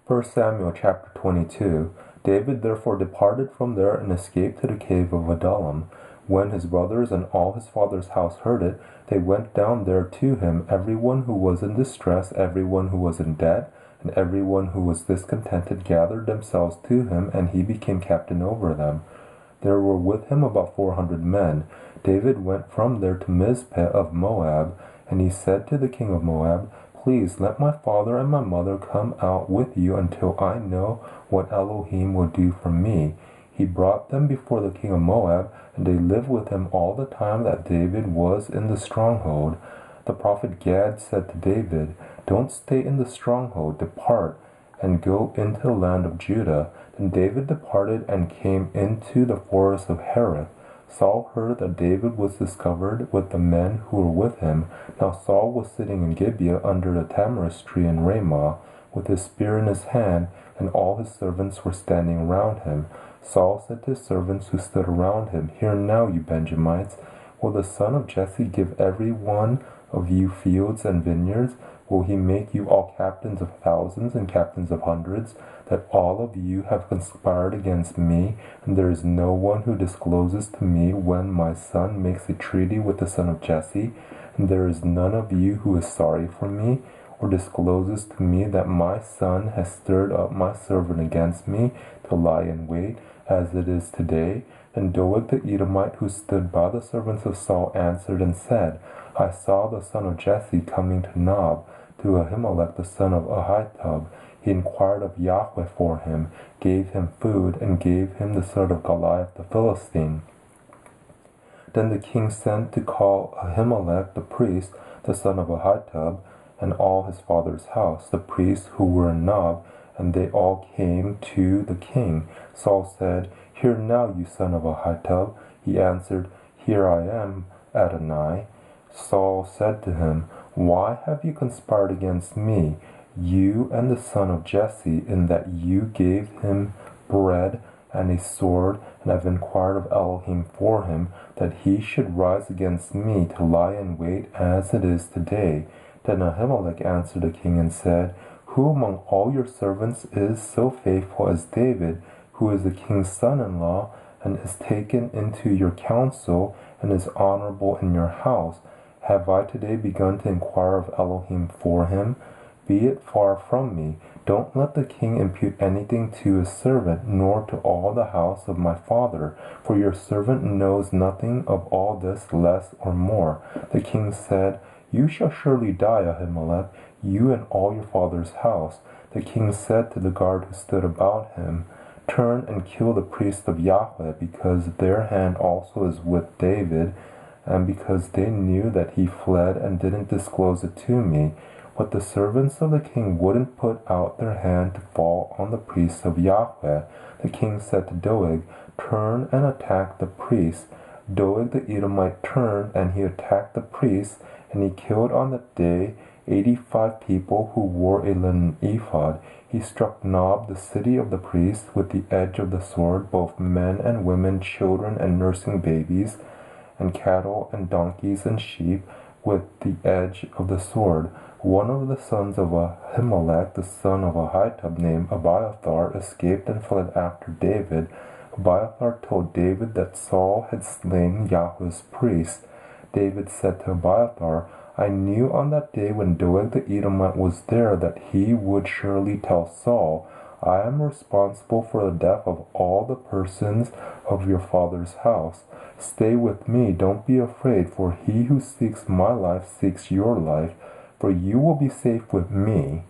1 Samuel chapter 22. David therefore departed from there and escaped to the cave of Adullam. When his brothers and all his father's house heard it, they went down there to him, everyone who was in distress, everyone who was in debt, and everyone who was discontented gathered themselves to him, and he became captain over them. There were with him about 400 men. David went from there to Mizpeh of Moab, and he said to the king of Moab, "Please let my father and my mother come out with you until I know what Elohim will do for me." He brought them before the king of Moab, and they lived with him all the time that David was in the stronghold. The prophet Gad said to David, "Don't stay in the stronghold, depart and go into the land of Judah." Then David departed and came into the forest of Hereth. Saul heard that David was discovered with the men who were with him. Now Saul was sitting in Gibeah under the tamarisk tree in Ramah, with his spear in his hand, and all his servants were standing around him. Saul said to his servants who stood around him, "Hear now, you Benjamites, will the son of Jesse give every one of you fields and vineyards? Will he make you all captains of thousands and captains of hundreds, that all of you have conspired against me, and there is no one who discloses to me when my son makes a treaty with the son of Jesse, and there is none of you who is sorry for me, or discloses to me that my son has stirred up my servant against me to lie in wait, as it is today?" And Doeg the Edomite, who stood by the servants of Saul, answered and said, "I saw the son of Jesse coming to Nob, to Ahimelech the son of Ahitub. He inquired of Yahweh for him, gave him food, and gave him the sword of Goliath the Philistine." Then the king sent to call Ahimelech the priest, the son of Ahitub, and all his father's house, the priests who were in Nob, and they all came to the king. Saul said, "Hear now, you son of Ahitub." He answered, "Here I am, Adonai." Saul said to him, "Why have you conspired against me, you and the son of Jesse, in that you gave him bread and a sword, and have inquired of Elohim for him, that he should rise against me to lie in wait as it is today?" Then Ahimelech answered the king and said, "Who among all your servants is so faithful as David, who is the king's son-in-law, and is taken into your counsel, and is honorable in your house? Have I today begun to inquire of Elohim for him? Be it far from me. Don't let the king impute anything to his servant, nor to all the house of my father, for your servant knows nothing of all this, less or more." The king said, "You shall surely die, Ahimelech, you and all your father's house." The king said to the guard who stood about him, "Turn and kill the priests of Yahweh, because their hand also is with David, and because they knew that he fled and didn't disclose it to me." But the servants of the king wouldn't put out their hand to fall on the priests of Yahweh. The king said to Doeg, "Turn and attack the priests." Doeg the Edomite turned, and he attacked the priests, and he killed on that day 85 people who wore a linen ephod. He struck Nob, the city of the priests, with the edge of the sword, both men and women, children and nursing babies, and cattle and donkeys and sheep, with the edge of the sword. One of the sons of Ahimelech, the son of Ahitub, named Abiathar, escaped and fled after David. Abiathar told David that Saul had slain Yahweh's priest. David said to Abiathar, "I knew on that day when Doeg the Edomite was there that he would surely tell Saul, 'I am responsible for the death of all the persons of your father's house. Stay with me, don't be afraid, for he who seeks my life seeks your life, for you will be safe with me.'"